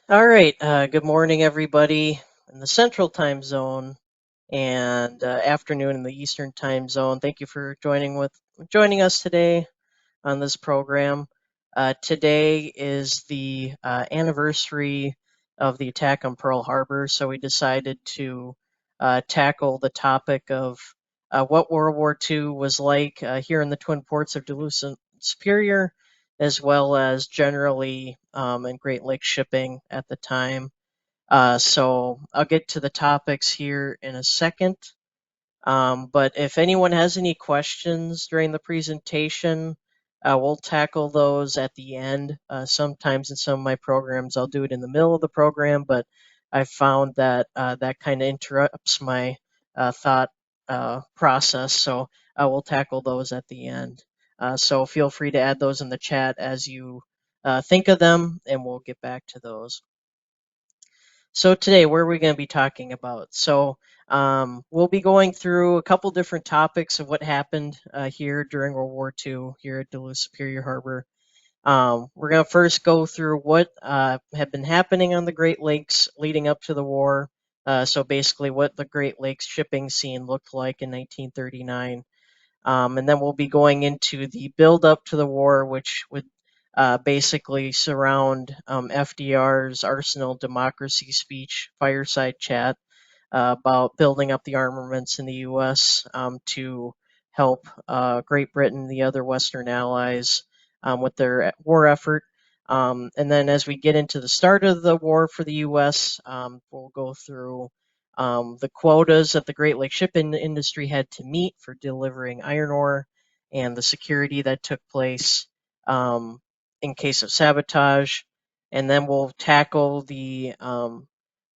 All right. Good morning, everybody in the Central Time Zone, and afternoon in the Eastern Time Zone. Thank you for joining us today on this program. Today is the anniversary of the attack on Pearl Harbor, so we decided to tackle the topic of what World War II was like here in the Twin Ports of Duluth-Superior, as well as generally in Great Lakes shipping at the time. So I'll get to the topics here in a second. But if anyone has any questions during the presentation, we'll tackle those at the end. Sometimes in some of my programs, I'll do it in the middle of the program, but I found that that kind of interrupts my thought process. So we'll tackle those at the end. So feel free to add those in the chat as you think of them, and we'll get back to those. So today, where are we going to be talking about? We'll be going through a couple different topics of what happened here during World War II here at Duluth-Superior Harbor. We're going to first go through what had been happening on the Great Lakes leading up to the war. So basically, what the Great Lakes shipping scene looked like in 1939. And then we'll be going into the build up to the war, which would basically surround FDR's Arsenal Democracy speech, fireside chat about building up the armaments in the U.S. To help Great Britain and the other Western allies with their war effort. And then as we get into the start of the war for the U.S., we'll go through the quotas that the Great Lakes shipping industry had to meet for delivering iron ore and the security that took place in case of sabotage. And then we'll tackle the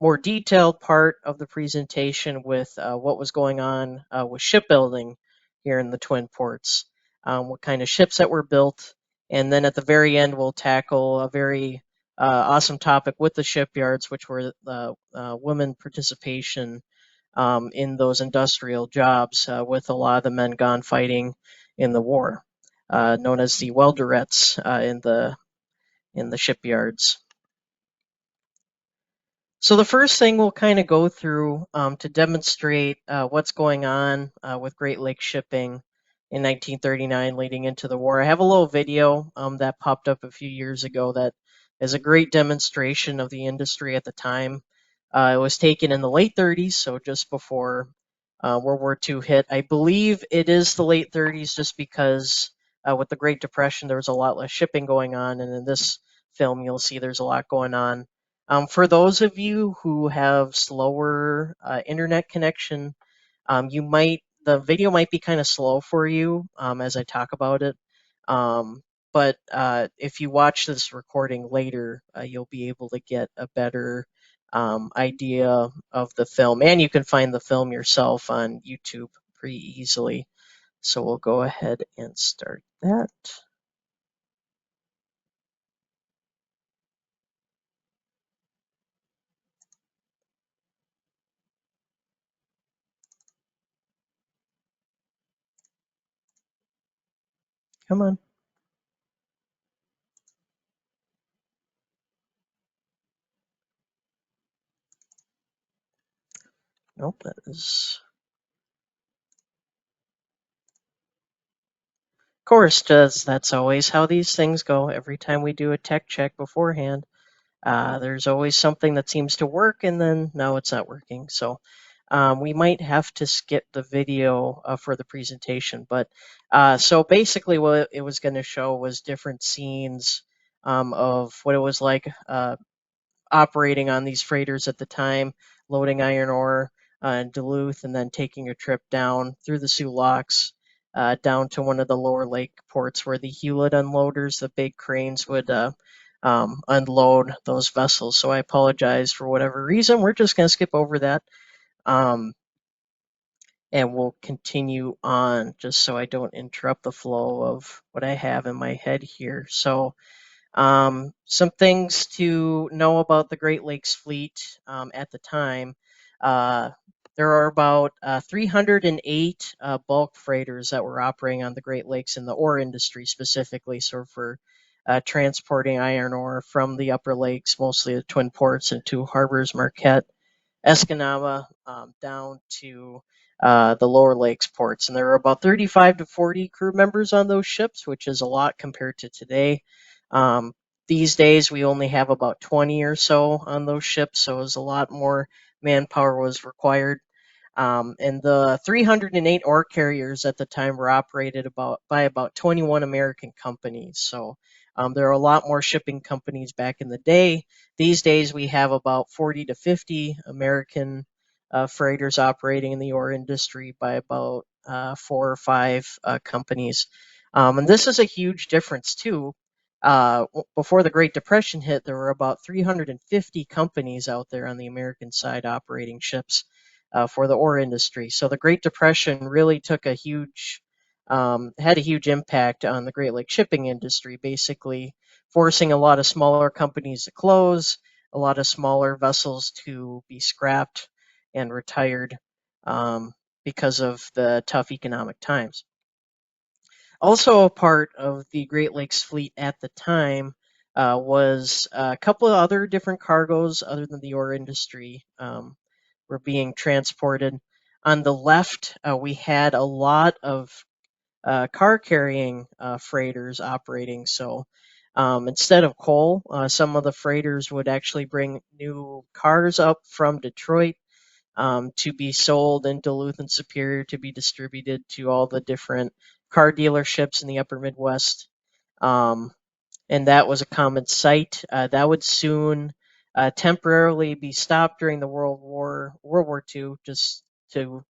more detailed part of the presentation with what was going on with shipbuilding here in the Twin Ports, what kind of ships that were built. And then at the very end, we'll tackle a very awesome topic with the shipyards, which were women participation in those industrial jobs, with a lot of the men gone fighting in the war, known as the welderettes in the shipyards. So the first thing we'll kind of go through to demonstrate what's going on with Great Lakes shipping in 1939 leading into the war. I have a little video that popped up a few years ago that is a great demonstration of the industry at the time. It was taken in the late 30s, so just before World War II hit. I believe it is the late 30s just because with the Great Depression there was a lot less shipping going on, and in this film you'll see there's a lot going on. For those of you who have slower internet connection, the video might be kind of slow for you as I talk about it. But if you watch this recording later, you'll be able to get a better idea of the film, and you can find the film yourself on YouTube pretty easily. So we'll go ahead and start that. Come on. Nope, that is. Of course, that's always how these things go. Every time we do a tech check beforehand, there's always something that seems to work, and then no, it's not working. So we might have to skip the video for the presentation. But so basically, what it was going to show was different scenes of what it was like operating on these freighters at the time, loading iron ore in Duluth, and then taking a trip down through the Soo Locks. Down to one of the lower lake ports where the Hewlett unloaders, the big cranes, would unload those vessels. So I apologize for whatever reason. We're just going to skip over that. Um, and we'll continue on just so I don't interrupt the flow of what I have in my head here. So some things to know about the Great Lakes Fleet at the time. Uh, there are about 308 bulk freighters that were operating on the Great Lakes in the ore industry specifically. So for transporting iron ore from the upper lakes, mostly the Twin Ports and two harbors, Marquette, Escanaba, down to the lower lakes ports. And there were about 35 to 40 crew members on those ships, which is a lot compared to today. Um, these days, we only have about 20 or so on those ships, so it was a lot more manpower was required. And the 308 ore carriers at the time were operated by about 21 American companies. So there are a lot more shipping companies back in the day. These days, we have about 40 to 50 American freighters operating in the ore industry by about four or five companies. And this is a huge difference, too. Before the Great Depression hit, there were about 350 companies out there on the American side operating ships for the ore industry. So the Great Depression really had a huge impact on the Great Lakes shipping industry, basically forcing a lot of smaller companies to close, a lot of smaller vessels to be scrapped and retired because of the tough economic times. Also, a part of the Great Lakes fleet at the time was a couple of other different cargoes other than the ore industry were being transported. On the left, we had a lot of car carrying freighters operating. So instead of coal, some of the freighters would actually bring new cars up from Detroit to be sold in Duluth and Superior to be distributed to all the different car dealerships in the upper Midwest. Um, and that was a common sight. That would soon temporarily be stopped during the World War II, just to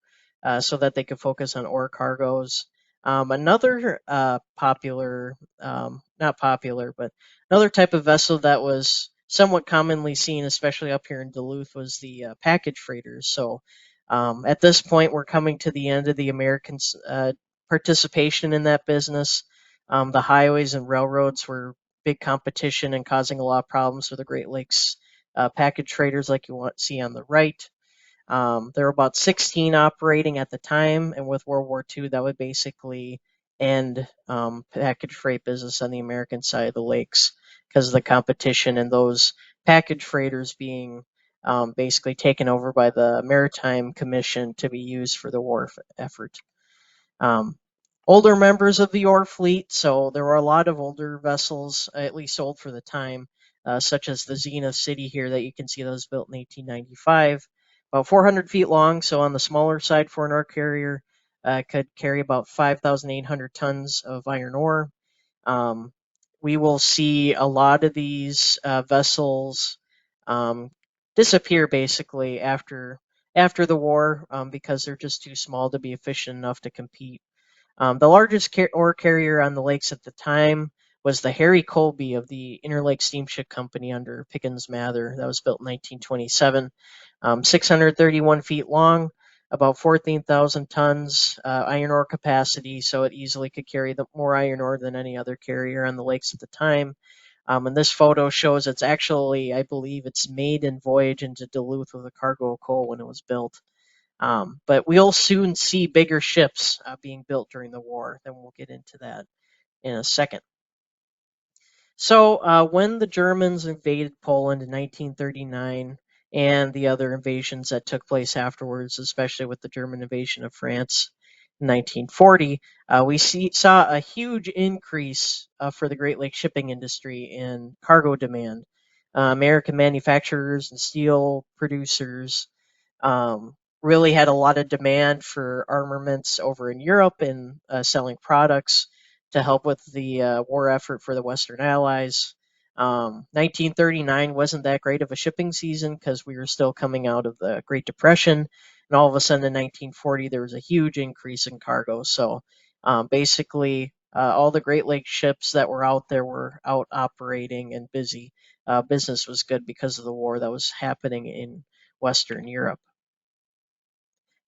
so that they could focus on ore cargoes. Another not popular, but another type of vessel that was somewhat commonly seen, especially up here in Duluth, was the package freighters. So at this point, we're coming to the end of the Americans' participation in that business. The highways and railroads were big competition and causing a lot of problems for the Great Lakes package traders, like you want to see on the right. There were about 16 operating at the time, and with World War II, that would basically end package freight business on the American side of the lakes because of the competition and those package freighters being basically taken over by the Maritime Commission to be used for the war effort. Um, Older members of the ore fleet, so there were a lot of older vessels, at least old for the time, such as the Zenith City here that you can see that was built in 1895, about 400 feet long, so on the smaller side for an ore carrier, could carry about 5,800 tons of iron ore. Um, we will see a lot of these vessels um, disappear basically after the war because they're just too small to be efficient enough to compete. The largest ore carrier on the lakes at the time was the Harry Colby of the Interlake Steamship Company under Pickens Mather. That was built in 1927. 631 feet long, about 14,000 tons iron ore capacity, so it easily could carry more iron ore than any other carrier on the lakes at the time. And this photo shows it's actually, I believe, its maiden voyage into Duluth with a cargo of coal when it was built. But we'll soon see bigger ships being built during the war. Then we'll get into that in a second. So when the Germans invaded Poland in 1939 and the other invasions that took place afterwards, especially with the German invasion of France in 1940, we saw a huge increase for the Great Lakes shipping industry in cargo demand. American manufacturers and steel producers really had a lot of demand for armaments over in Europe and selling products to help with the war effort for the Western Allies. 1939 wasn't that great of a shipping season because we were still coming out of the Great Depression, and all of a sudden in 1940 there was a huge increase in cargo. So basically, all the Great Lakes ships that were out there were out operating and busy. Business was good because of the war that was happening in Western Europe.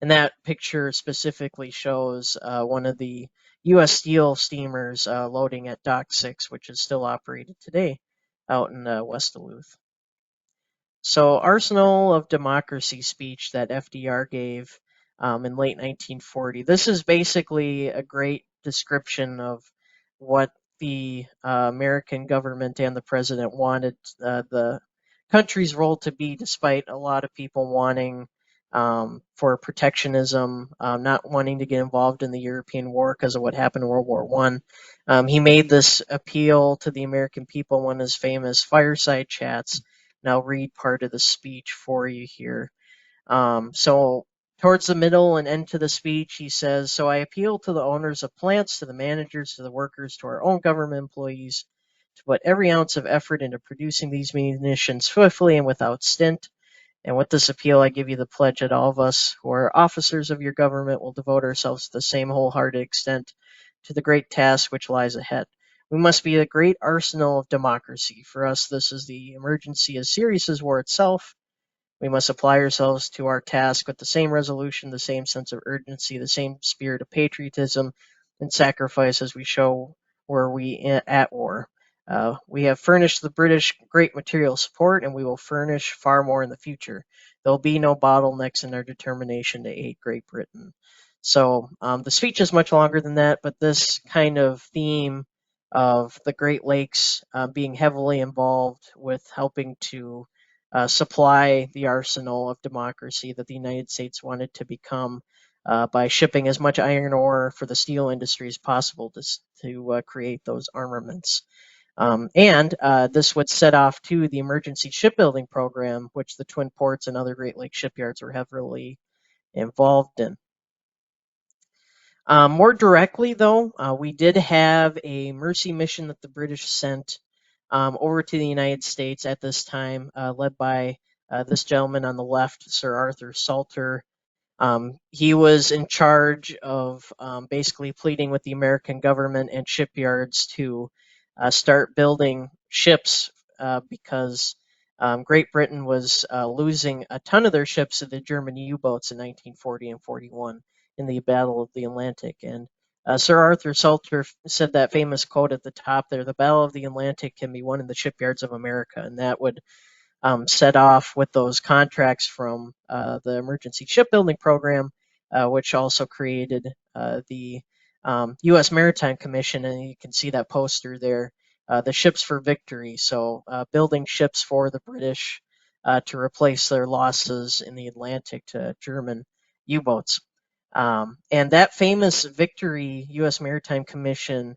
And that picture specifically shows one of the U.S. Steel steamers loading at Dock 6, which is still operated today out in West Duluth. So, Arsenal of Democracy speech that FDR gave in late 1940. This is basically a great description of what the American government and the president wanted the country's role to be, despite a lot of people wanting for protectionism, not wanting to get involved in the European War because of what happened in World War One. He made this appeal to the American people in one of his famous fireside chats. And I'll read part of the speech for you here. So towards the middle and end to the speech, he says, "So I appeal to the owners of plants, to the managers, to the workers, to our own government employees, to put every ounce of effort into producing these munitions swiftly and without stint. And with this appeal, I give you the pledge that all of us who are officers of your government will devote ourselves to the same wholehearted extent to the great task which lies ahead. We must be a great arsenal of democracy. For us, this is the emergency as serious as war itself. We must apply ourselves to our task with the same resolution, the same sense of urgency, the same spirit of patriotism and sacrifice as we show were we at war. We have furnished the British great material support, and we will furnish far more in the future. There will be no bottlenecks in our determination to aid Great Britain." So the speech is much longer than that, but this kind of theme of the Great Lakes being heavily involved with helping to supply the arsenal of democracy that the United States wanted to become by shipping as much iron ore for the steel industry as possible to create those armaments. And this would set off to the emergency shipbuilding program, which the Twin Ports and other Great Lakes shipyards were heavily involved in. More directly, though, we did have a mercy mission that the British sent over to the United States at this time, led by this gentleman on the left, Sir Arthur Salter. He was in charge of basically pleading with the American government and shipyards to start building ships because Great Britain was losing a ton of their ships to the German U-boats in 1940 and 41 in the Battle of the Atlantic. And Sir Arthur Salter said that famous quote at the top there: "The Battle of the Atlantic can be won in the shipyards of America," and that would set off with those contracts from the Emergency Shipbuilding Program, which also created the U.S. Maritime Commission, and you can see that poster there, the Ships for Victory. So building ships for the British to replace their losses in the Atlantic to German U-boats. And that famous Victory U.S. Maritime Commission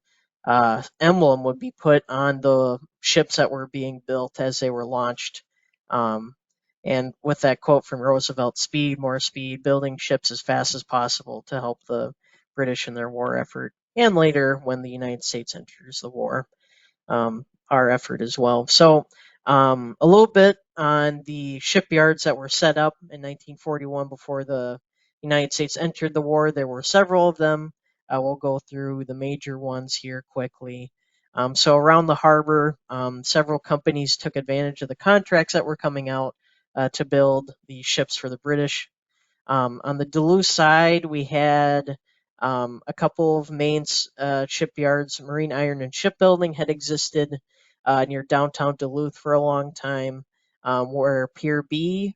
emblem would be put on the ships that were being built as they were launched. And with that quote from Roosevelt, "Speed, more speed, building ships as fast as possible to help the British in their war effort," and later when the United States enters the war, our effort as well. So a little bit on the shipyards that were set up in 1941 before the United States entered the war. There were several of them. We'll go through the major ones here quickly. So around the harbor, several companies took advantage of the contracts that were coming out to build the ships for the British. On the Duluth side, we had a couple of main shipyards. Marine Iron and Shipbuilding had existed near downtown Duluth for a long time, near where Pier B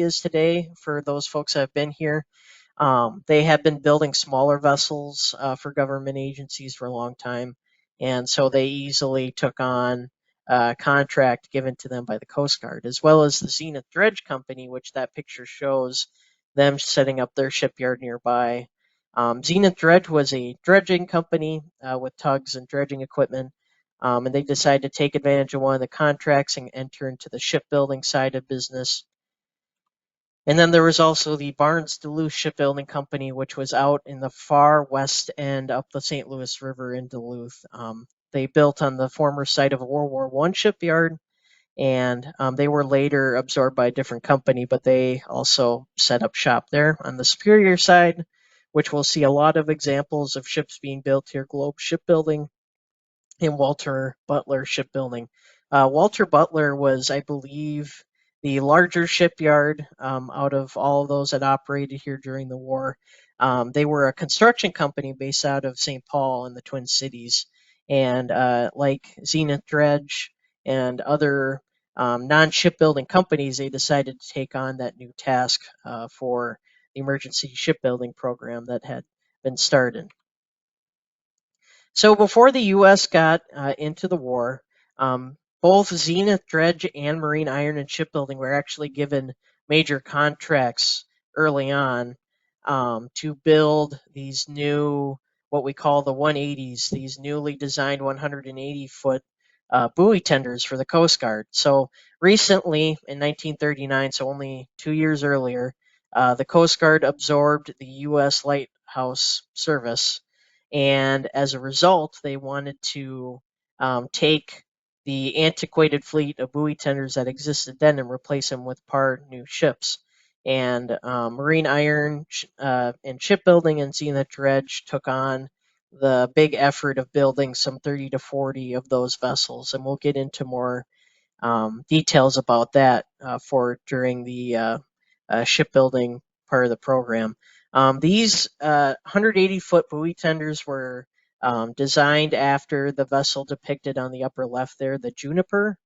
is today, for those folks that have been here. They had been building smaller vessels for government agencies for a long time, and so they easily took on a contract given to them by the Coast Guard, as well as the Zenith Dredge Company, which that picture shows them setting up their shipyard nearby. Zenith Dredge was a dredging company with tugs and dredging equipment, and they decided to take advantage of one of the contracts and enter into the shipbuilding side of business. And then there was also the Barnes Duluth Shipbuilding Company, which was out in the far west end up the St. Louis River in Duluth. They built on the former site of a World War I shipyard, and they were later absorbed by a different company, but they also set up shop there. On the Superior side, which we'll see a lot of examples of ships being built here, Globe Shipbuilding and Walter Butler Shipbuilding. Walter Butler was, I believe, the larger shipyard out of all of those that operated here during the war. They were a construction company based out of St. Paul in the Twin Cities. And like Zenith Dredge and other non-shipbuilding companies, they decided to take on that new task for the emergency shipbuilding program that had been started. So before the U.S. got into the war, both Zenith Dredge and Marine Iron and Shipbuilding were actually given major contracts early on to build these new, what we call the 180s, these newly designed 180-foot buoy tenders for the Coast Guard. So recently, in 1939, so only 2 years earlier, the Coast Guard absorbed the U.S. Lighthouse Service, and as a result, they wanted to take the antiquated fleet of buoy tenders that existed then and replace them with part new ships. And Marine Iron and Shipbuilding and Zenith Dredge took on the big effort of building some 30 to 40 of those vessels. And we'll get into more details about that for during the shipbuilding part of the program. These 180-foot buoy tenders were designed after the vessel depicted on the upper left there, the Juniper,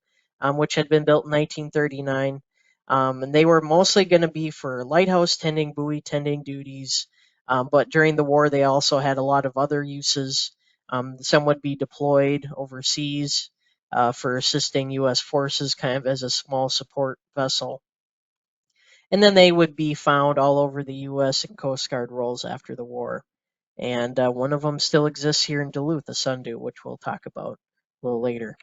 which had been built in 1939. And they were mostly going to be for lighthouse tending, buoy tending duties. But during the war, they also had a lot of other uses. Some would be deployed overseas for assisting U.S. forces, kind of as a small support vessel. And then they would be found all over the U.S. and Coast Guard roles after the war. And one of them still exists here in Duluth, the Sundew, which we'll talk about a little later.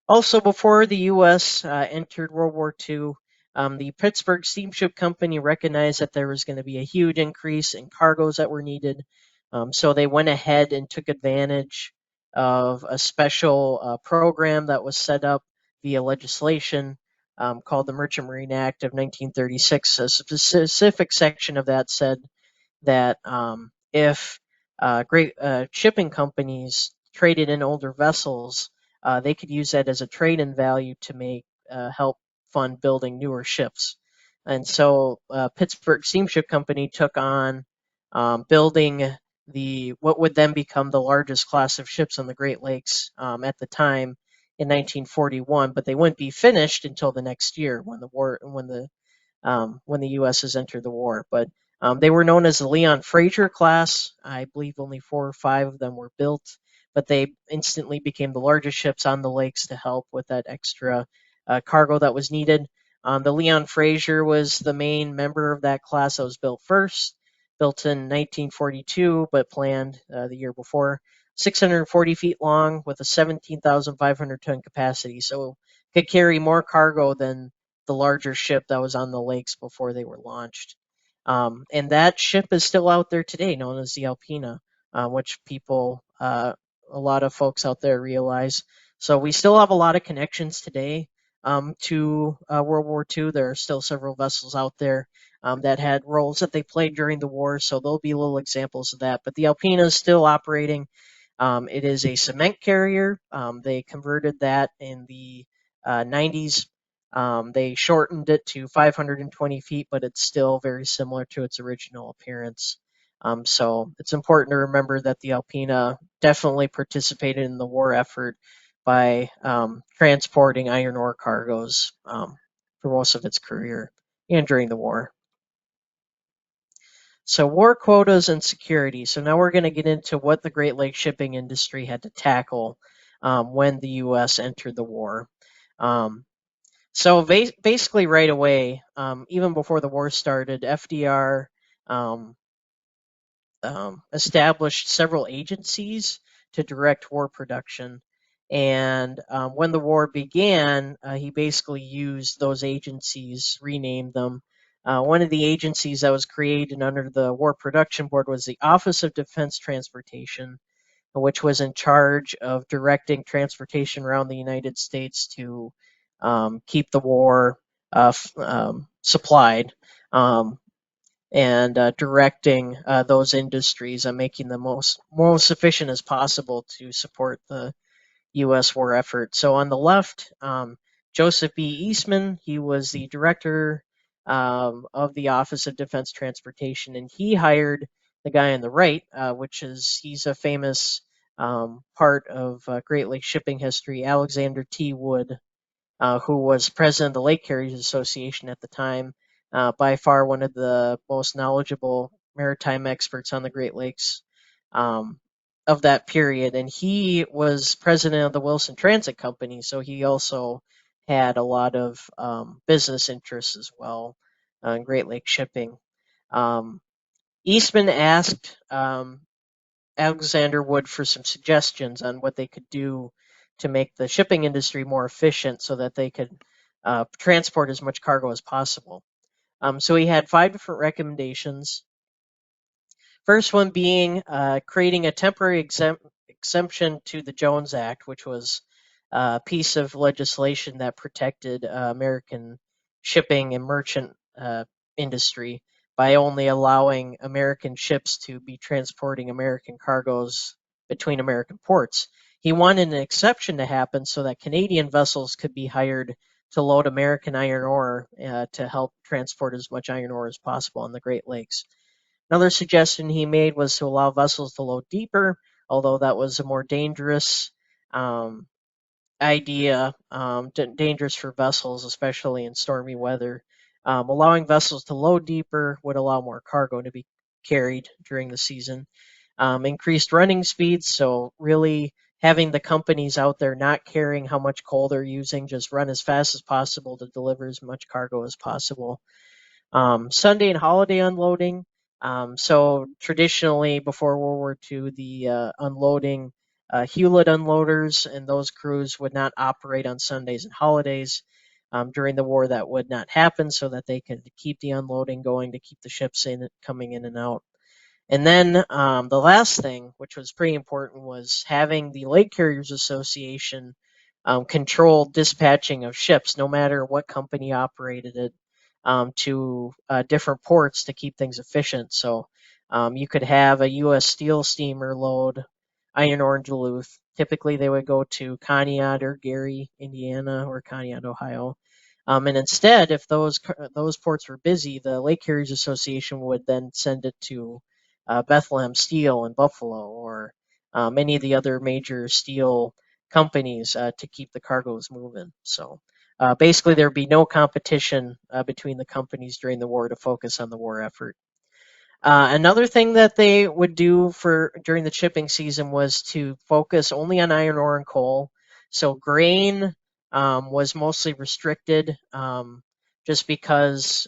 Also, before the U.S. Entered World War II, the Pittsburgh Steamship Company recognized that there was going to be a huge increase in cargoes that were needed. So they went ahead and took advantage of a special program that was set up via legislation called the Merchant Marine Act of 1936. A specific section of that said that if great shipping companies traded in older vessels, they could use that as a trade-in value to make help fund building newer ships. And so Pittsburgh Steamship Company took on building the what would then become the largest class of ships on the Great Lakes at the time in 1941, but they wouldn't be finished until the next year when the U.S. has entered the war. But they were known as the Leon Fraser class. I believe only 4 or 5 of them were built, but they instantly became the largest ships on the lakes to help with that extra cargo that was needed. The Leon Fraser was the main member of that class that was built first, built in 1942, but planned the year before. 640 feet long with a 17,500 ton capacity, so could carry more cargo than the larger ship that was on the lakes before they were launched. And that ship is still out there today, known as the Alpina, which a lot of folks out there realize. So we still have a lot of connections today to World War II. There are still several vessels out there that had roles that they played during the war, so there'll be little examples of that. But the Alpina is still operating. It is a cement carrier. They converted that in the 90s. They shortened it to 520 feet, but it's still very similar to its original appearance. So it's important to remember that the Alpina definitely participated in the war effort by transporting iron ore cargoes for most of its career and during the war. So war quotas and security. So now we're going to get into what the Great Lakes shipping industry had to tackle when the U.S. entered the war. Um, so basically, right away, even before the war started, FDR um, established several agencies to direct war production. And when the war began, he basically used those agencies, renamed them. One of the agencies that was created under the War Production Board was the Office of Defense Transportation, which was in charge of directing transportation around the United States to keep the war supplied. And directing those industries and making them most efficient as possible to support the U.S. war effort. So on the left, Joseph B. Eastman, he was the director of the Office of Defense Transportation, and he hired the guy on the right, he's a famous part of Great Lakes shipping history, Alexander T. Wood, who was president of the Lake Carriers Association at the time, by far one of the most knowledgeable maritime experts on the Great Lakes. Um, of that period, and he was president of the Wilson Transit Company, so he also had a lot of business interests as well on Great Lakes shipping. Um, Eastman asked Alexander Wood for some suggestions on what they could do to make the shipping industry more efficient so that they could transport as much cargo as possible. So he had 5 different recommendations. First one being creating a temporary exemption to the Jones Act, which was a piece of legislation that protected American shipping and merchant industry by only allowing American ships to be transporting American cargoes between American ports. He wanted an exception to happen so that Canadian vessels could be hired to load American iron ore to help transport as much iron ore as possible on the Great Lakes. Another suggestion he made was to allow vessels to load deeper, although that was a more dangerous um, idea, dangerous for vessels, especially in stormy weather. Allowing vessels to load deeper would allow more cargo to be carried during the season. Increased running speeds, so really having the companies out there not caring how much coal they're using, just run as fast as possible to deliver as much cargo as possible. Sunday and holiday unloading. So traditionally, before World War II, the unloading Hewlett unloaders and those crews would not operate on Sundays and holidays. During the war, that would not happen, so that they could keep the unloading going to keep the ships coming in and out. And then the last thing, which was pretty important, was having the Lake Carriers Association control dispatching of ships, no matter what company operated it, to different ports to keep things efficient. So you could have a U.S. Steel steamer load iron ore in Duluth. Typically, they would go to Conneaut or Gary, Indiana, or Conneaut, Ohio. And instead, if those ports were busy, the Lake Carriers Association would then send it to Bethlehem Steel in Buffalo, or many of the other major steel companies to keep the cargoes moving. So basically, there'd be no competition between the companies during the war to focus on the war effort. Another thing that they would do for during the shipping season was to focus only on iron ore and coal. So grain was mostly restricted, just because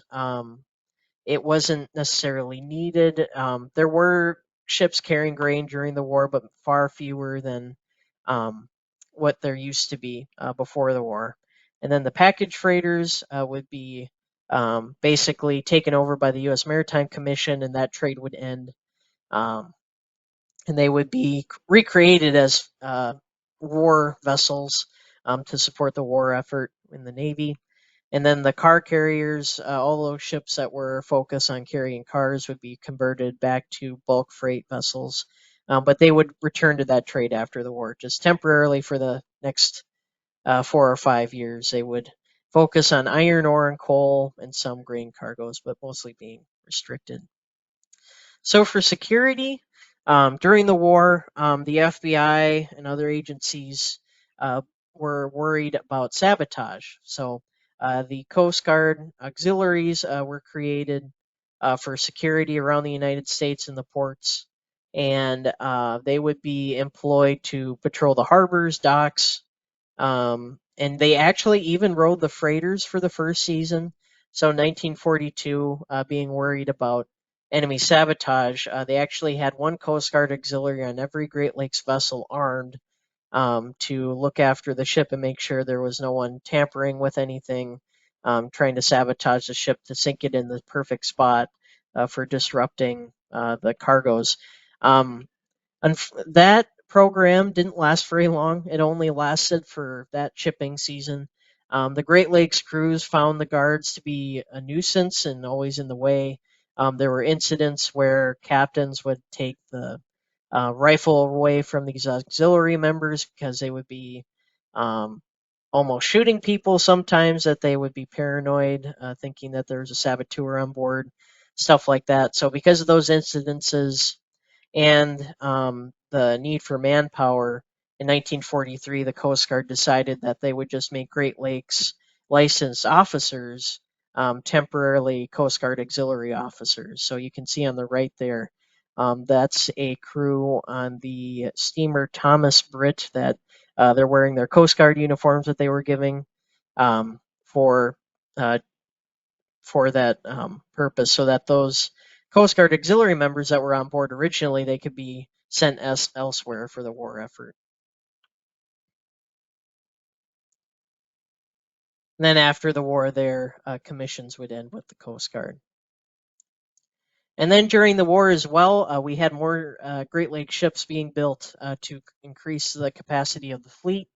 it wasn't necessarily needed. There were ships carrying grain during the war, but far fewer than um, what there used to be before the war. And then the package freighters would be basically taken over by the U.S. Maritime Commission, and that trade would end. Um, and they would be recreated as war vessels to support the war effort in the Navy. And then the car carriers, all those ships that were focused on carrying cars, would be converted back to bulk freight vessels. But they would return to that trade after the war, just temporarily for the next 4 or 5 years. They would focus on iron ore and coal and some grain cargoes, but mostly being restricted. So for security, during the war, the FBI and other agencies were worried about sabotage. So the Coast Guard auxiliaries were created for security around the United States and the ports, and they would be employed to patrol the harbors, docks, and they actually even rode the freighters for the first season. So 1942, being worried about enemy sabotage, they actually had one Coast Guard auxiliary on every Great Lakes vessel armed to look after the ship and make sure there was no one tampering with anything, trying to sabotage the ship to sink it in the perfect spot for disrupting the cargoes. Um, that program didn't last very long. It only lasted for that shipping season. The Great Lakes crews found the guards to be a nuisance and always in the way. There were incidents where captains would take the rifle away from these auxiliary members because they would be um, almost shooting people sometimes, that they would be paranoid, thinking that there was a saboteur on board, stuff like that. So, because of those incidences, and the need for manpower, in 1943, the Coast Guard decided that they would just make Great Lakes licensed officers temporarily Coast Guard auxiliary officers. So you can see on the right there, That's a crew on the steamer Thomas Britt that they're wearing their Coast Guard uniforms that they were giving um, for uh, for that purpose, so that those Coast Guard auxiliary members that were on board originally, they could be sent elsewhere for the war effort. And then after the war, their commissions would end with the Coast Guard. And then during the war as well, we had more Great Lakes ships being built to increase the capacity of the fleet.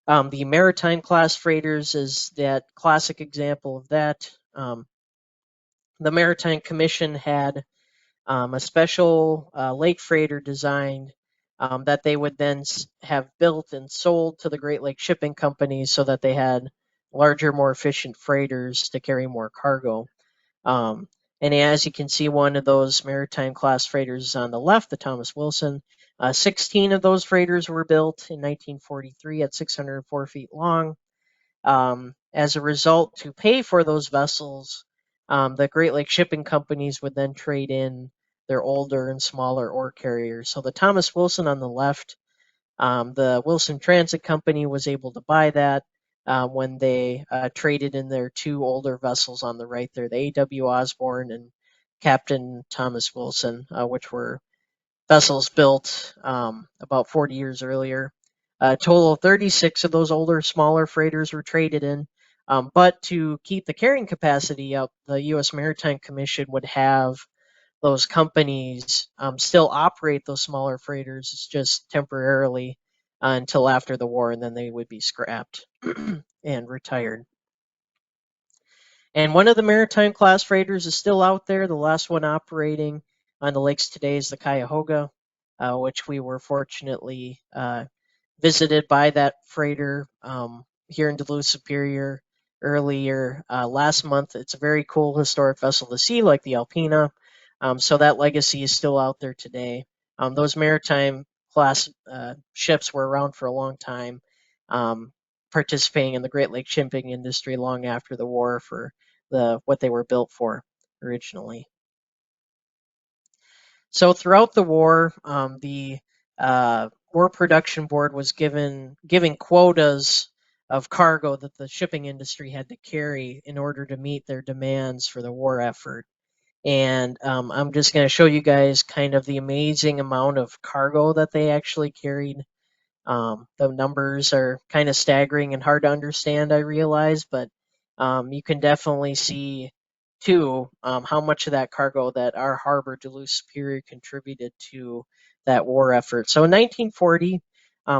The Maritime class freighters is that classic example of that. The Maritime Commission had a special lake freighter designed that they would then have built and sold to the Great Lakes shipping companies so that they had larger, more efficient freighters to carry more cargo. Um, and as you can see, one of those maritime class freighters is on the left, the Thomas Wilson. 16 of those freighters were built in 1943 at 604 feet long. As a result, to pay for those vessels, the Great Lakes shipping companies would then trade in their older and smaller ore carriers. So the Thomas Wilson on the left, the Wilson Transit Company was able to buy that when they traded in their two older vessels on the right there, the A.W. Osborne and Captain Thomas Wilson, which were vessels built about 40 years earlier. A total of 36 of those older, smaller freighters were traded in. But to keep the carrying capacity up, the U.S. Maritime Commission would have those companies still operate those smaller freighters just temporarily until after the war, and then they would be scrapped and retired. And one of the Maritime class freighters is still out there. The last one operating on the lakes today is the Cuyahoga, which we were fortunately visited by that freighter here in Duluth-Superior earlier last month. It's a very cool historic vessel to see, like the Alpina. So that legacy is still out there today. Those maritime class ships were around for a long time, um, participating in the Great Lakes shipping industry long after the war for what they were built for originally. So throughout the war, the War Production Board was giving quotas of cargo that the shipping industry had to carry in order to meet their demands for the war effort. And I'm just going to show you guys kind of the amazing amount of cargo that they actually carried. The numbers are kind of staggering and hard to understand, I realize, but you can definitely see too how much of that cargo that our harbor, Duluth Superior, contributed to that war effort. So in 1940,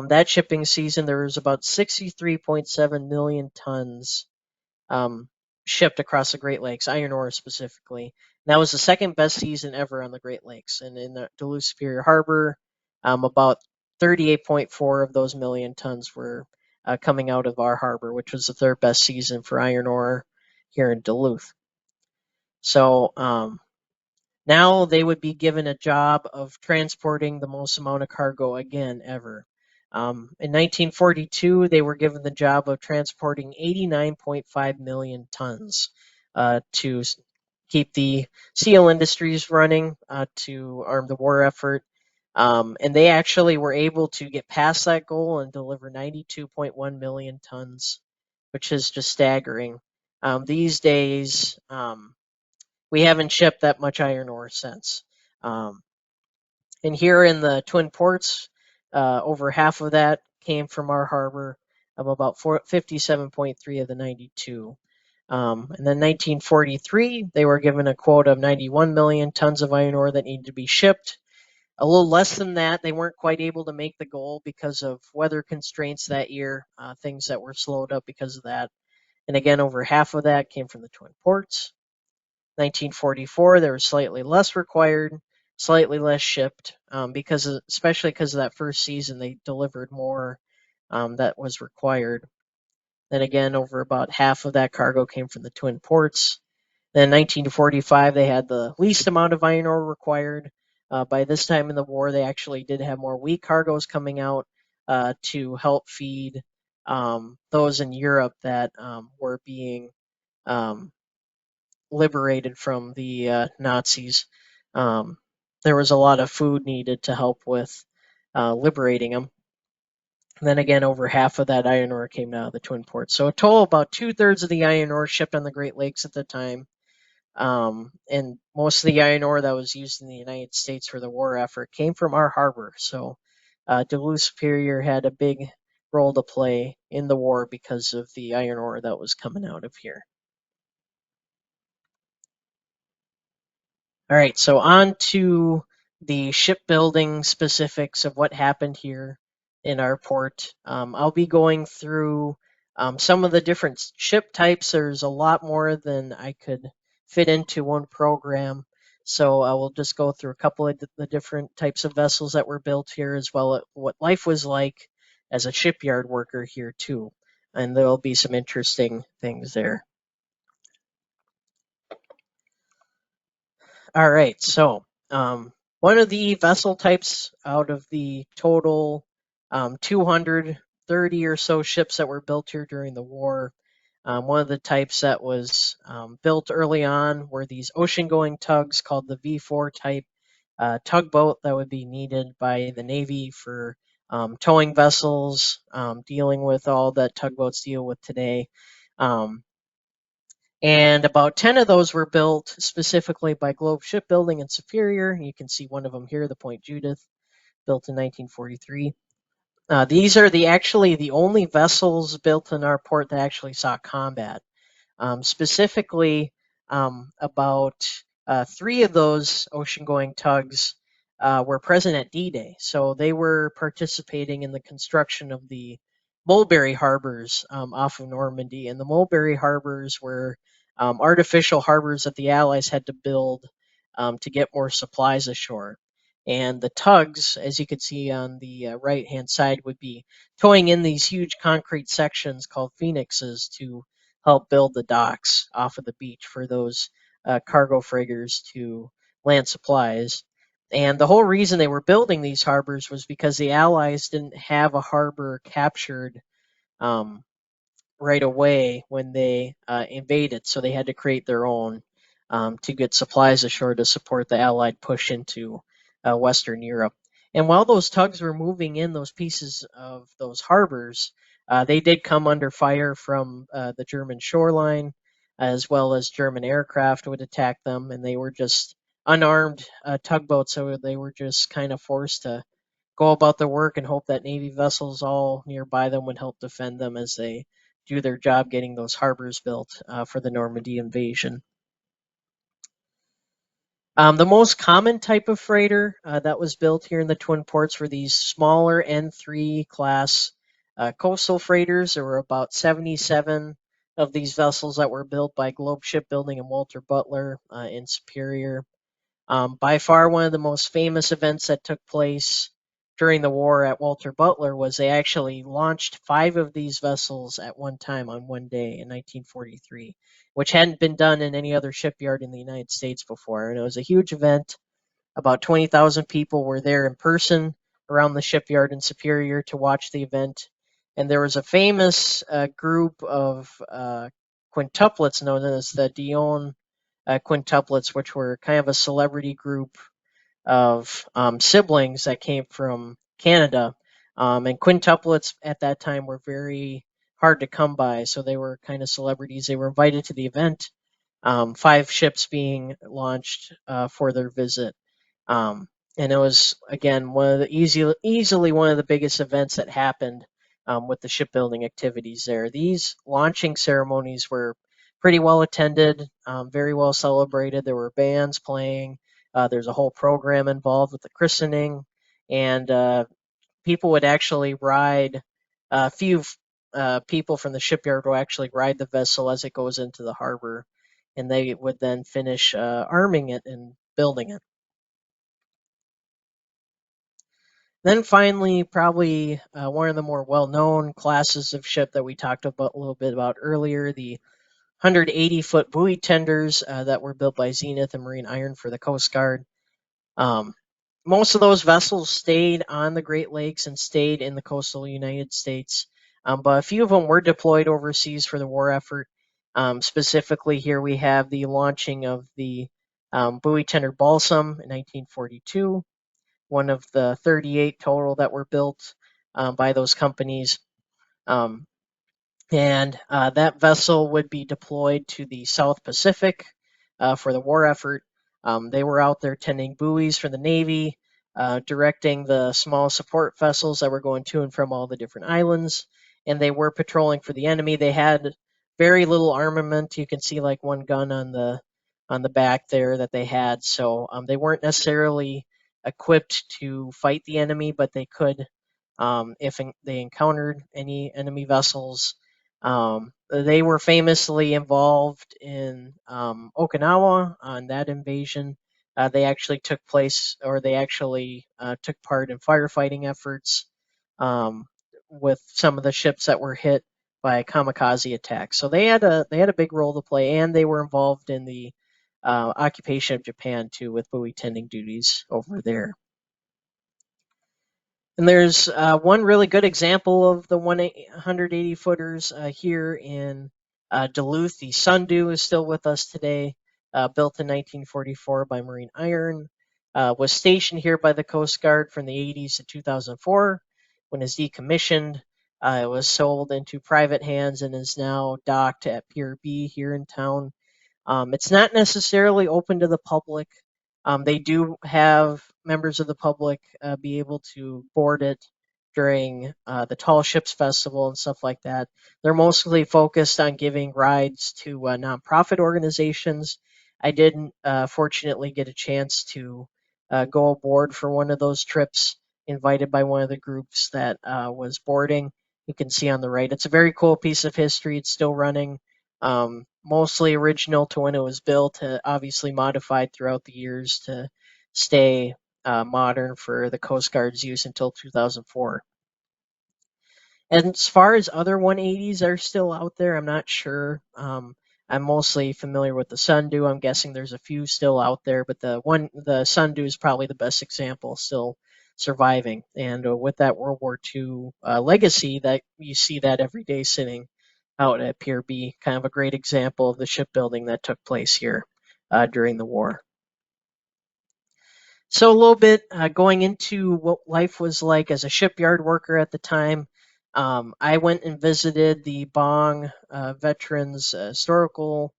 that shipping season, there was about 63.7 million tons um, shipped across the Great Lakes, iron ore specifically. And that was the second best season ever on the Great Lakes. And in the Duluth Superior Harbor, about 38.4 of those million tons were coming out of our harbor, which was the third best season for iron ore here in Duluth. So now they would be given a job of transporting the most amount of cargo again ever. In 1942, they were given the job of transporting 89.5 million tons to keep the steel industries running to arm the war effort. And they actually were able to get past that goal and deliver 92.1 million tons, which is just staggering. These days, we haven't shipped that much iron ore since. Um, and here in the Twin Ports, over half of that came from our harbor, of about 57.3 of the 92. And then 1943, they were given a quota of 91 million tons of iron ore that needed to be shipped. A little less than that, they weren't quite able to make the goal because of weather constraints that year, things that were slowed up because of that. And again, over half of that came from the Twin Ports. 1944, there was slightly less required, slightly less shipped, especially because of that first season, they delivered more that was required. Then again, over about half of that cargo came from the Twin Ports. Then 1945, they had the least amount of iron ore required. By this time in the war, they actually did have more wheat cargoes coming out to help feed those in Europe that were being um, liberated from the Nazis. Um, there was a lot of food needed to help with liberating them. And then again, over half of that iron ore came out of the Twin Ports. So a total about 2/3 of the iron ore shipped on the Great Lakes at the time. And most of the iron ore that was used in the United States for the war effort came from our harbor. So Duluth-Superior had a big role to play in the war because of the iron ore that was coming out of here. All right, so on to the shipbuilding specifics of what happened here in our port. I'll be going through some of the different ship types. There's a lot more than I could fit into one program. So I will just go through a couple of the different types of vessels that were built here, as well as what life was like as a shipyard worker here too. And there'll be some interesting things there. All right, so one of the vessel types out of the total 230 or so ships that were built here during the war, one of the types that was built early on were these ocean-going tugs called the V4 type tugboat that would be needed by the Navy for towing vessels, dealing with all that tugboats deal with today. Um, and about 10 of those were built specifically by Globe Shipbuilding in Superior. You can see one of them here, the Point Judith, built in 1943. These are actually the only vessels built in our port that actually saw combat. Specifically, about three of those ocean-going tugs were present at D-Day, so they were participating in the construction of the mulberry harbors off of Normandy. And the mulberry harbors were artificial harbors that the Allies had to build to get more supplies ashore. And the tugs, as you can see on the right-hand side, would be towing in these huge concrete sections called phoenixes to help build the docks off of the beach for those cargo freighters to land supplies. And the whole reason they were building these harbors was because the Allies didn't have a harbor captured um, right away when they invaded, so they had to create their own to get supplies ashore to support the Allied push into Western Europe. And while those tugs were moving in those pieces of those harbors, they did come under fire from the German shoreline, as well as German aircraft would attack them, and they were just unarmed tugboats, so they were just kind of forced to go about their work and hope that Navy vessels all nearby them would help defend them as they do their job getting those harbors built for the Normandy invasion. The most common type of freighter that was built here in the Twin Ports were these smaller N3 class coastal freighters. There were about 77 of these vessels that were built by Globe Shipbuilding and Walter Butler in Superior. By far, one of the most famous events that took place during the war at Walter Butler was they actually launched 5 of these vessels at one time on one day in 1943, which hadn't been done in any other shipyard in the United States before. And it was a huge event. About 20,000 people were there in person around the shipyard in Superior to watch the event. And there was a famous group of quintuplets known as the Dion quintuplets, which were kind of a celebrity group of siblings that came from Canada. And quintuplets at that time were very hard to come by, so they were kind of celebrities. They were invited to the event, 5 ships being launched for their visit. And it was, again, one of the easily one of the biggest events that happened with the shipbuilding activities there. These launching ceremonies were pretty well attended, very well celebrated. There were bands playing. There's a whole program involved with the christening, and people would actually ride. A few people from the shipyard will actually ride the vessel as it goes into the harbor, and they would then finish arming it and building it. Then finally, probably one of the more well-known classes of ship that we talked about a little bit about earlier, the 180-foot buoy tenders that were built by Zenith and Marine Iron for the Coast Guard. Um, Most of those vessels stayed on the Great Lakes and stayed in the coastal United States, but a few of them were deployed overseas for the war effort. Specifically, here we have the launching of the Buoy tender Balsam in 1942, one of the 38 total that were built by those companies. Um, and that vessel would be deployed to the South Pacific for the war effort. They were out there tending buoys for the Navy, directing the small support vessels that were going to and from all the different islands, and they were patrolling for the enemy. They had very little armament. You can see like one gun on the back there that they had. So they weren't necessarily equipped to fight the enemy, but they could if they encountered any enemy vessels. They were famously involved in Okinawa on that invasion. They actually took place, or they actually took part in firefighting efforts um, with some of the ships that were hit by kamikaze attacks. So they had a big role to play, and they were involved in the occupation of Japan too, with buoy tending duties over there. And there's one really good example of the 180 footers here in Duluth. The Sundew is still with us today, built in 1944 by Marine Iron. Was stationed here by the Coast Guard from the 80s to 2004. When it's decommissioned, it was sold into private hands and is now docked at Pier B here in town. It's not necessarily open to the public. They do have members of the public be able to board it during the Tall Ships Festival and stuff like that. They're mostly focused on giving rides to nonprofit organizations. I didn't fortunately get a chance to go aboard for one of those trips, invited by one of the groups that was boarding. You can see on the right. It's a very cool piece of history. It's still running. Mostly original to when it was built, obviously modified throughout the years to stay modern for the Coast Guard's use until 2004. And as far as other 180s are still out there, I'm not sure. I'm mostly familiar with the Sundew. I'm guessing there's a few still out there, but the Sundew is probably the best example still surviving. And with that World War II legacy, that you see that every day sitting out at Pier B, kind of a great example of the shipbuilding that took place here during the war. So a little bit going into what life was like as a shipyard worker at the time. I went and visited the Bong Veterans Historical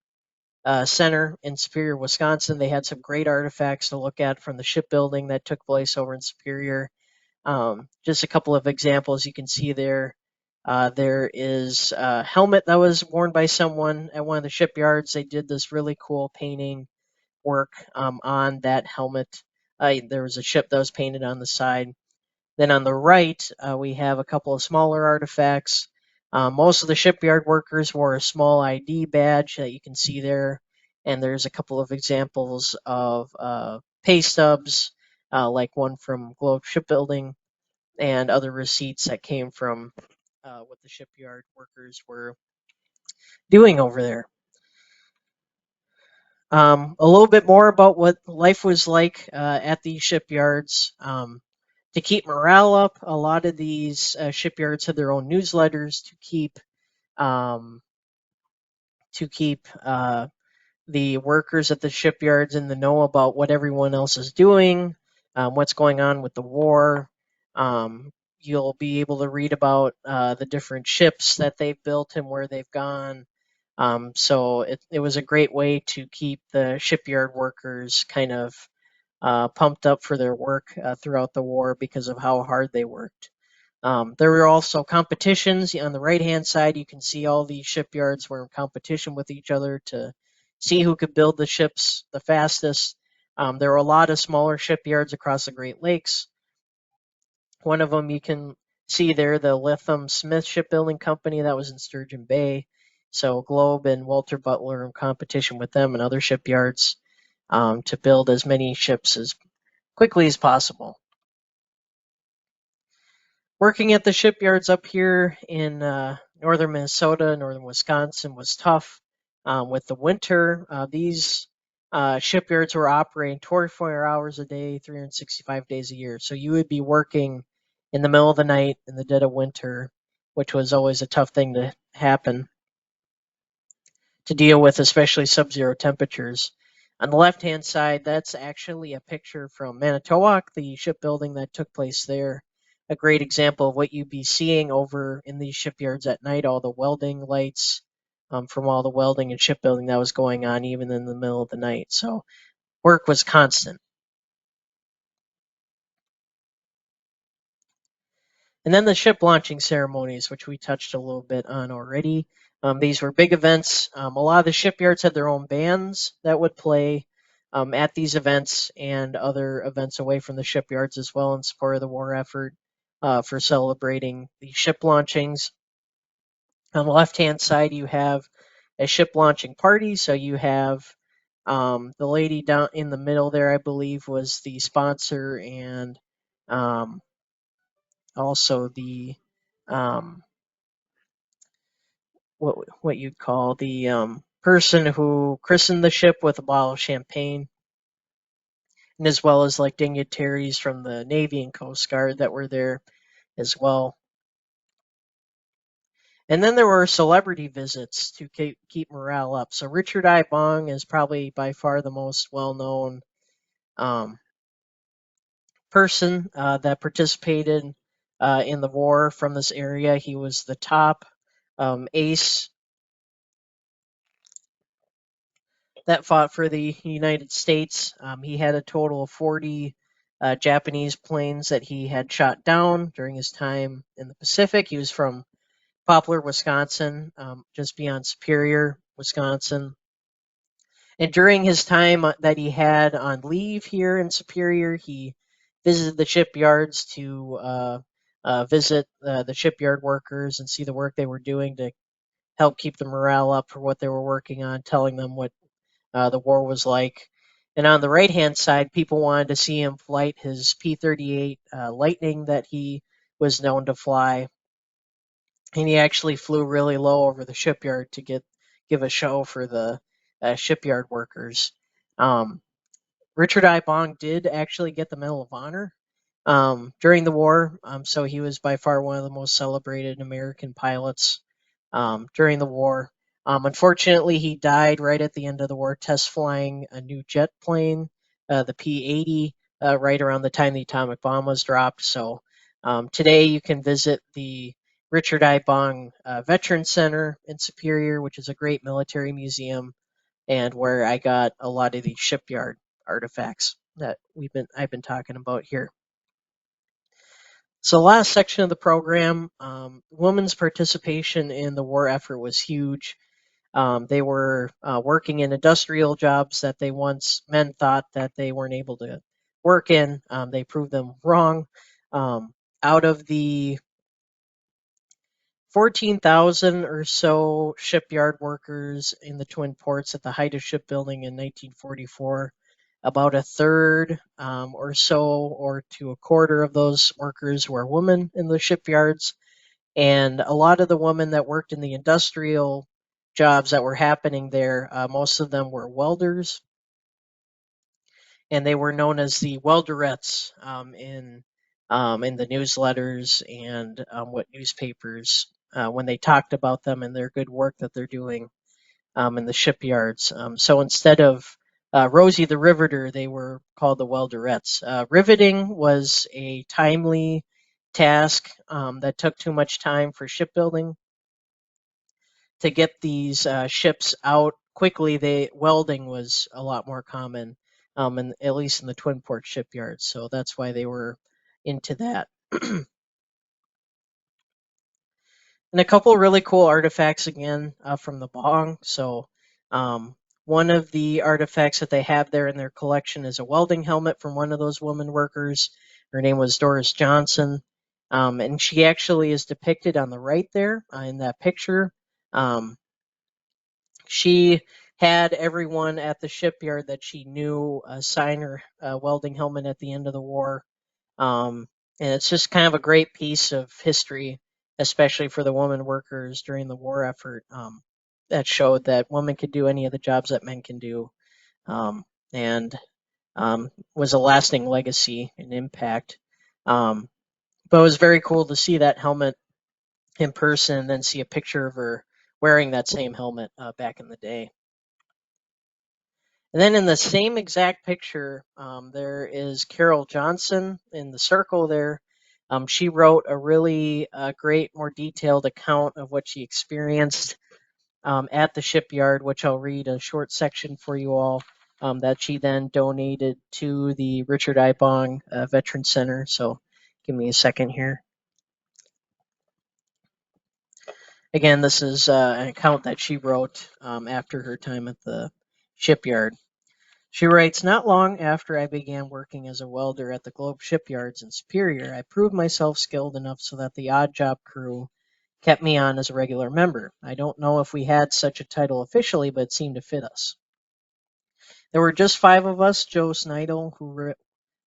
Center in Superior, Wisconsin. They had some great artifacts to look at from the shipbuilding that took place over in Superior. Just a couple of examples you can see there. There is a helmet that was worn by someone at one of the shipyards. They did this really cool painting work on that helmet. There was a ship that was painted on the side. Then on the right, we have a couple of smaller artifacts. Most of the shipyard workers wore a small ID badge that you can see there. And there's a couple of examples of pay stubs, like one from Globe Shipbuilding, and other receipts that came from what the shipyard workers were doing over there. A little bit more about what life was like at these shipyards. To keep morale up, a lot of these shipyards had their own newsletters um, to keep the workers at the shipyards in the know about what everyone else is doing, what's going on with the war. Um, you'll be able to read about the different ships that they've built and where they've gone. So it was a great way to keep the shipyard workers kind of pumped up for their work throughout the war because of how hard they worked. There were also competitions. On the right hand side, you can see all these shipyards were in competition with each other to see who could build the ships the fastest. There were a lot of smaller shipyards across the Great Lakes. One of them you can see there, the Lytham Smith Shipbuilding Company that was in Sturgeon Bay. So Globe and Walter Butler are in competition with them and other shipyards to build as many ships as quickly as possible. Working at the shipyards up here in northern Minnesota, northern Wisconsin was tough. With the winter, these shipyards were operating 24 hours a day, 365 days a year. So you would be working in the middle of the night in the dead of winter, which was always a tough thing to happen to deal with, especially sub-zero temperatures. On the left-hand side, that's actually a picture from Manitowoc, the shipbuilding that took place there. A great example of what you'd be seeing over in these shipyards at night, all the welding lights from all the welding and shipbuilding that was going on even in the middle of the night. So work was constant. And then the ship launching ceremonies, which we touched a little bit on already. These were big events. A lot of the shipyards had their own bands that would play at these events and other events away from the shipyards as well in support of the war effort for celebrating the ship launchings. On the left hand side, you have a ship launching party. So you have the lady down in the middle there, I believe, was the sponsor and um, also the um, what you'd call the person who christened the ship with a bottle of champagne, and as well as like dignitaries from the Navy and Coast Guard that were there as well. And then there were celebrity visits to keep morale up. So Richard I. Bong is probably by far the most well-known um, person that participated in the war from this area. He was the top ace that fought for the United States. He had a total of 40 Japanese planes that he had shot down during his time in the Pacific. He was from Poplar, Wisconsin, just beyond Superior, Wisconsin. And during his time that he had on leave here in Superior, he visited the shipyards to visit the shipyard workers and see the work they were doing to help keep the morale up for what they were working on, telling them what the war was like. And on the right hand side, people wanted to see him flight his P-38 Lightning that he was known to fly. And he actually flew really low over the shipyard to give a show for the shipyard workers. Um, Richard I. Bong did actually get the Medal of Honor during the war, so he was by far one of the most celebrated American pilots during the war. Unfortunately, he died right at the end of the war, test flying a new jet plane, the P-80, right around the time the atomic bomb was dropped. So today you can visit the Richard I. Bong Veteran Center in Superior, which is a great military museum and where I got a lot of these shipyard artifacts that I've been talking about here. So, last section of the program, women's participation in the war effort was huge. They were working in industrial jobs that they once men thought that they weren't able to work in. They proved them wrong. Out of the 14,000 or so shipyard workers in the Twin Ports at the height of shipbuilding in 1944. About a third or so, or to a quarter of those workers were women in the shipyards. And a lot of the women that worked in the industrial jobs that were happening there, most of them were welders, and they were known as the welderettes in the newsletters and what newspapers when they talked about them and their good work that they're doing in the shipyards. So instead of Rosie the Riveter, they were called the welderettes. Riveting was a timely task that took too much time for shipbuilding. To get these ships out quickly, welding was a lot more common, and at least in the Twin Port shipyards. So that's why they were into that. And a couple really cool artifacts again from the Bong. So um, one of the artifacts that they have there in their collection is a welding helmet from one of those women workers. Her name was Doris Johnson, and she actually is depicted on the right there in that picture. Um, she had everyone at the shipyard that she knew sign her welding helmet at the end of the war. And it's just kind of a great piece of history, especially for the women workers during the war effort, that showed that women could do any of the jobs that men can do, and was a lasting legacy and impact. Um, but it was very cool to see that helmet in person and then see a picture of her wearing that same helmet back in the day. And then in the same exact picture, there is Carol Johnson in the circle there. She wrote a really great, more detailed account of what she experienced at the shipyard, which I'll read a short section for you all, that she then donated to the Richard I. Bong Veteran Center. So give me a second here. Again, this is an account that she wrote after her time at the shipyard. She writes, not long after I began working as a welder at the Globe shipyards in Superior, I proved myself skilled enough so that the odd job crew kept me on as a regular member. I don't know if we had such a title officially, but it seemed to fit us. There were just 5 of us: Joe Snidel, who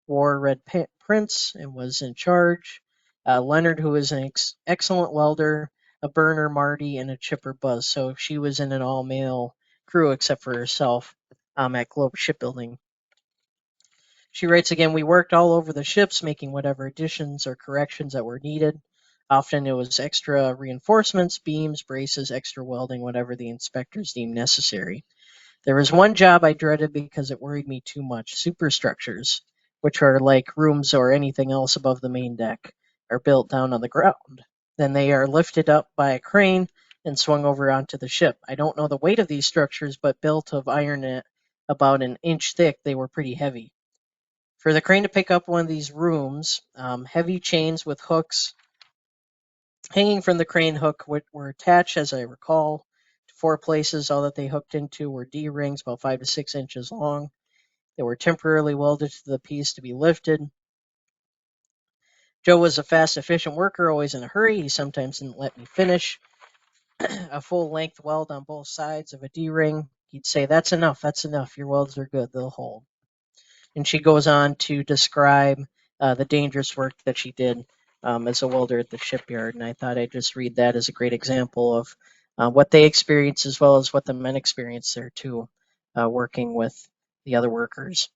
wore red prints and was in charge, Leonard, who was an excellent welder, a burner, Marty, and a chipper, Buzz. So she was in an all-male crew except for herself at Globe Shipbuilding. She writes again, we worked all over the ships, making whatever additions or corrections that were needed. Often it was extra reinforcements, beams, braces, extra welding, whatever the inspectors deemed necessary. There was one job I dreaded because it worried me too much: superstructures, which are like rooms or anything else above the main deck, are built down on the ground. Then they are lifted up by a crane and swung over onto the ship. I don't know the weight of these structures, but built of iron at about an inch thick, they were pretty heavy. For the crane to pick up one of these rooms, heavy chains with hooks hanging from the crane hook were attached, as I recall, to 4 places. All that they hooked into were D rings about 5 to 6 inches long. They were temporarily welded to the piece to be lifted. Joe was a fast, efficient worker, always in a hurry. He sometimes didn't let me finish a full length weld on both sides of a D ring. He'd say, that's enough, your welds are good, they'll hold. And she goes on to describe the dangerous work that she did as a welder at the shipyard. And I thought I'd just read that as a great example of what they experienced as well as what the men experienced there too, working with the other workers.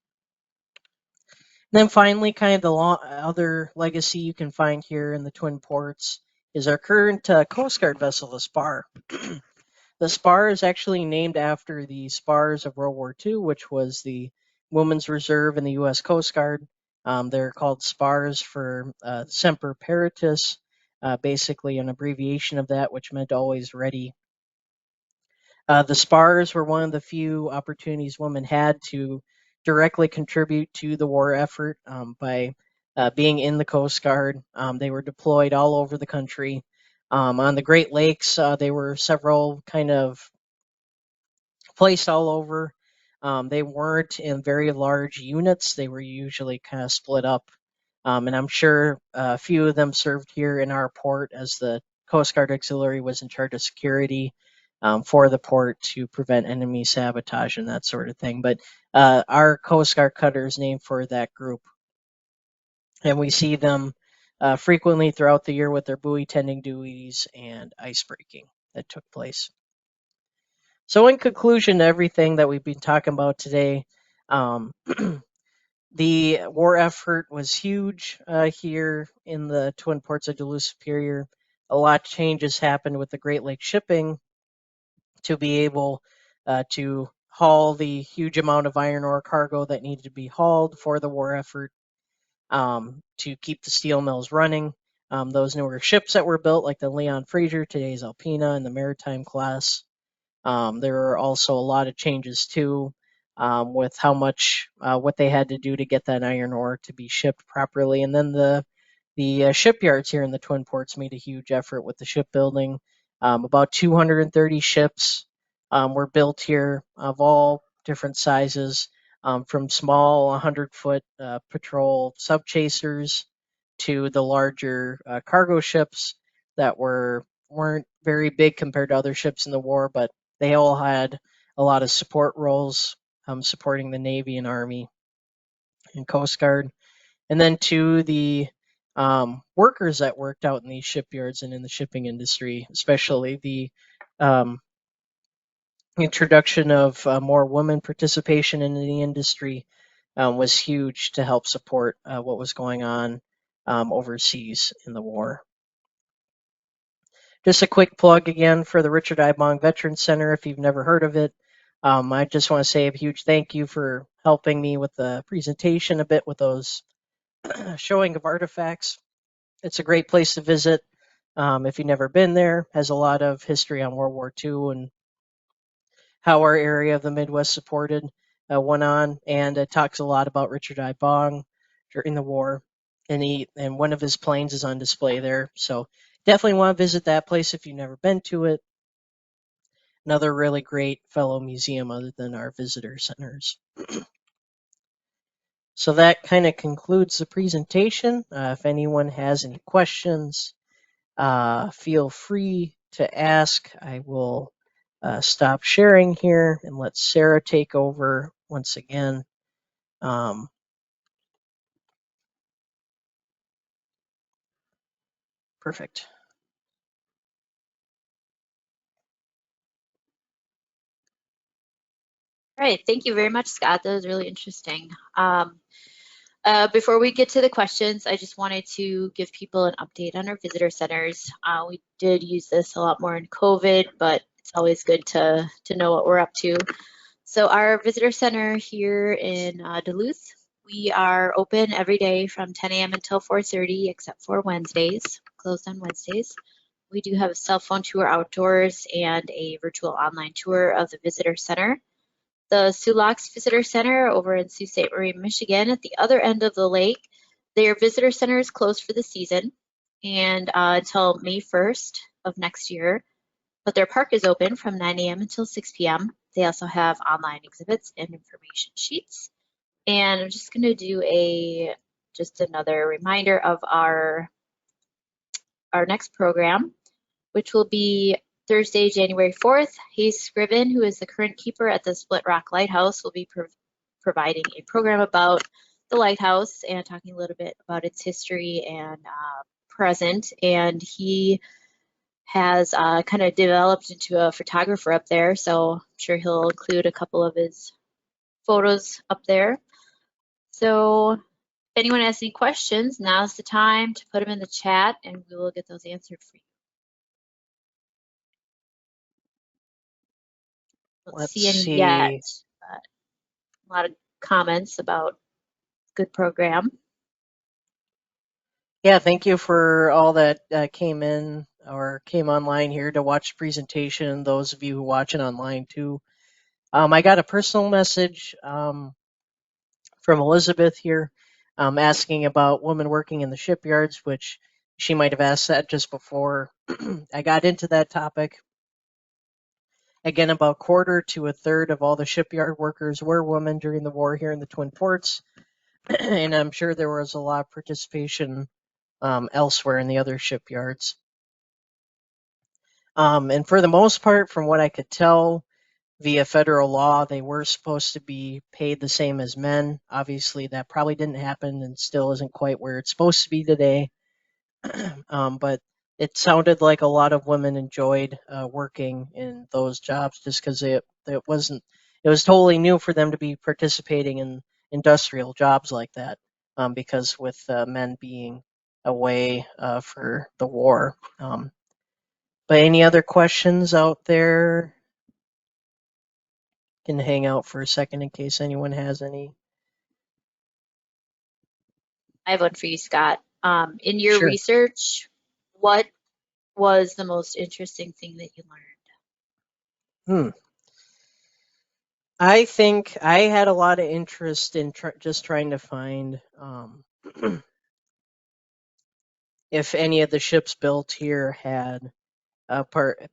And then finally, kind of the other legacy you can find here in the Twin Ports is our current Coast Guard vessel, the Spar. The Spar is actually named after the spars of World War II, which was the Women's Reserve in the U.S. Coast Guard. They're called spars for Semper Paratus, basically an abbreviation of that, which meant always ready. The spars were one of the few opportunities women had to directly contribute to the war effort by being in the Coast Guard. They were deployed all over the country. On the Great Lakes, they were several kind of placed all over. They weren't in very large units. They were usually kind of split up. And I'm sure a few of them served here in our port as the Coast Guard Auxiliary was in charge of security for the port to prevent enemy sabotage and that sort of thing. But our Coast Guard cutter is named for that group. And we see them frequently throughout the year with their buoy tending duties and ice breaking that took place. So, in conclusion to everything that we've been talking about today, um, the war effort was huge here in the Twin Ports of Duluth-Superior. A lot of changes happened with the Great Lakes shipping to be able to haul the huge amount of iron ore cargo that needed to be hauled for the war effort, to keep the steel mills running. Those newer ships that were built, like the Leon Fraser, today's Alpina, and the Maritime class. There were also a lot of changes too, with how much what they had to do to get that iron ore to be shipped properly, and then the shipyards here in the Twin Ports made a huge effort with the shipbuilding. About 230 ships were built here of all different sizes, from small 100-foot patrol subchasers to the larger cargo ships that weren't very big compared to other ships in the war, but they all had a lot of support roles, supporting the Navy and Army and Coast Guard. And then to the workers that worked out in these shipyards and in the shipping industry, especially the um, introduction of more women participation in the industry was huge to help support what was going on overseas in the war. Just a quick plug again for the Richard I. Bong Veterans Center if you've never heard of it. I just want to say a huge thank you for helping me with the presentation a bit with those showing of artifacts. It's a great place to visit. If you've never been there, has a lot of history on World War II and how our area of the Midwest supported went on, and it talks a lot about Richard I. Bong during the war, and one of his planes is on display there. So definitely want to visit that place if you've never been to it. Another really great fellow museum other than our visitor centers. So that kind of concludes the presentation. If anyone has any questions, feel free to ask. I will stop sharing here and let Sarah take over once again. Um, Perfect. All right, thank you very much, Scott. That was really interesting. Before we get to the questions, I just wanted to give people an update on our visitor centers. We did use this a lot more in COVID, but it's always good to know what we're up to. So our visitor center here in Duluth, we are open every day from 10 a.m. until 4:30, except for Wednesdays, closed on Wednesdays. We do have a cell phone tour outdoors and a virtual online tour of the visitor center. The Sioux Locks Visitor Center over in Sault Ste. Marie, Michigan, at the other end of the lake. Their visitor center is closed for the season and until May 1st of next year, but their park is open from 9 a.m. until 6 p.m. They also have online exhibits and information sheets. And I'm just going to do just another reminder of our next program, which will be Thursday, January 4th. Hayes Scriven, who is the current keeper at the Split Rock Lighthouse, will be providing a program about the lighthouse and talking a little bit about its history and present. And he has kind of developed into a photographer up there, so I'm sure he'll include a couple of his photos up there. So if anyone has any questions, now's the time to put them in the chat and we will get those answered for you. Don't see any yet, but a lot of comments about good program. Yeah, thank you for all that came in or came online here to watch the presentation. Those of you who watch it online too. I got a personal message from Elizabeth here asking about women working in the shipyards, which she might have asked that just before I got into that topic. Again, about quarter to a third of all the shipyard workers were women during the war here in the Twin Ports, and I'm sure there was a lot of participation elsewhere in the other shipyards. And for the most part, from what I could tell via federal law, they were supposed to be paid the same as men. Obviously, that probably didn't happen and still isn't quite where it's supposed to be today. But it sounded like a lot of women enjoyed working in those jobs just because it wasn't it was totally new for them to be participating in industrial jobs like that because with men being away for the war. But any other questions out there? Can hang out for a second in case anyone has any. I have one for you, Scott. In your Sure. research, what was the most interesting thing that you learned? Hmm. I think I had a lot of interest in just trying to find if any of the ships built here had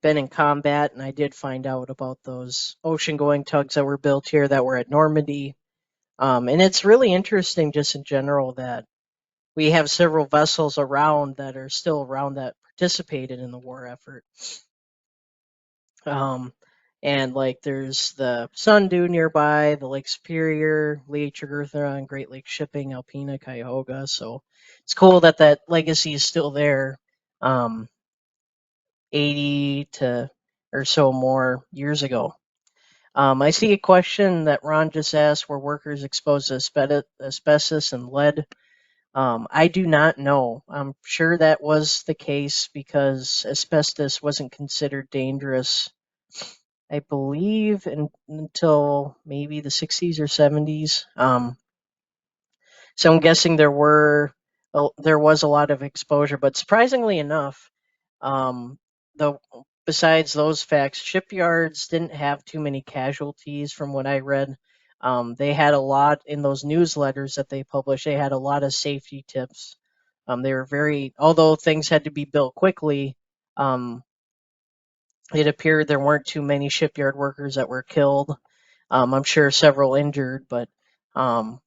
been in combat, and I did find out about those ocean-going tugs that were built here that were at Normandy. And it's really interesting, just in general, that we have several vessels around that are still around that participated in the war effort. Um, and like there's the Sundew nearby, the Lake Superior, Lake Jugurtha, and Great Lakes Shipping, Alpena, Cuyahoga. So it's cool that that legacy is still there, 80 to or so more years ago. I see a question that Ron just asked: Were workers exposed to asbestos and lead? I do not know. I'm sure that was the case because asbestos wasn't considered dangerous I believe, until maybe the 60s or 70s. So I'm guessing there was a lot of exposure, but surprisingly enough, um, the besides those facts, shipyards didn't have too many casualties from what I read. They had a lot in those newsletters that they published. They had a lot of safety tips. They were although things had to be built quickly. Um, it appeared there weren't too many shipyard workers that were killed. I'm sure several injured, but um,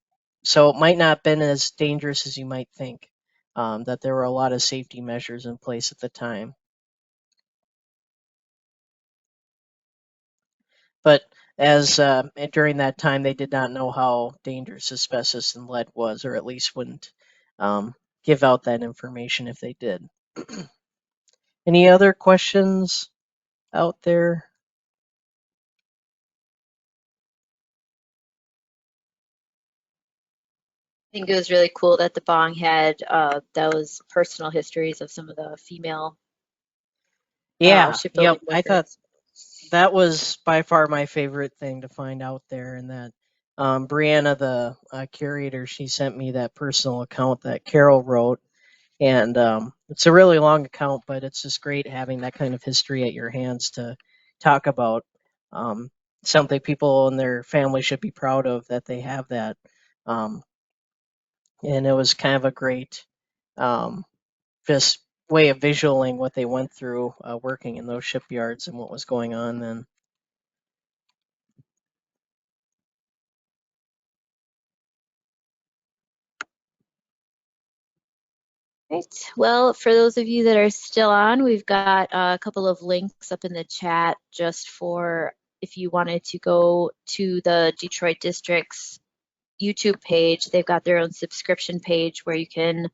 so it might not have been as dangerous as you might think. That there were a lot of safety measures in place at the time. But as during that time, they did not know how dangerous asbestos and lead was, or at least wouldn't um, give out that information if they did. Any other questions out there? I think it was really cool that the bong had those personal histories of some of the female Yeah, shipbuilding yep. I thought workers. that was by far my favorite thing to find out there, and that Brianna, the curator, she sent me that personal account that Carol wrote, and it's a really long account, but it's just great having that kind of history at your hands to talk about. Um, Something people and their family should be proud of that they have that, um, and it was kind of a great um, just way of visualing what they went through working in those shipyards and what was going on then. Right. Well, for those of you that are still on, we've got a couple of links up in the chat just for if you wanted to go to the Detroit District's YouTube page. They've got their own subscription page where you can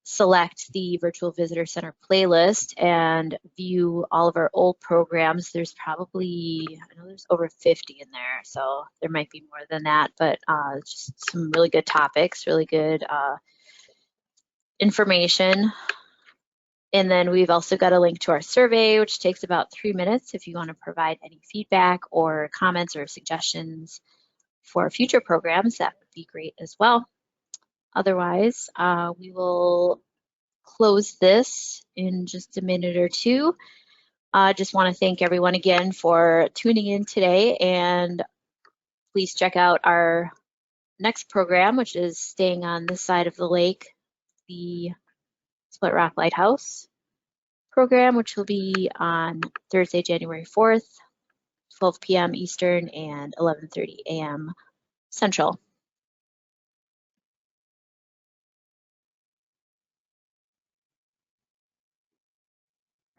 select the Virtual Visitor Center playlist and view all of our old programs. There's probably, I know there's over 50 in there, so there might be more than that, but just some really good topics, really good information. And then we've also got a link to our survey, which takes about 3 minutes if you want to provide any feedback or comments or suggestions for future programs. That would be great as well. Otherwise, we will close this in just a minute or two. I just want to thank everyone again for tuning in today, and please check out our next program, which is staying on this side of the lake, the Split Rock Lighthouse program, which will be on Thursday, January 4th, 12 p.m. Eastern and 11:30 a.m. Central.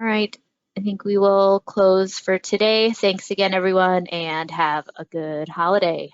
All right, I think we will close for today. Thanks again, everyone, and have a good holiday.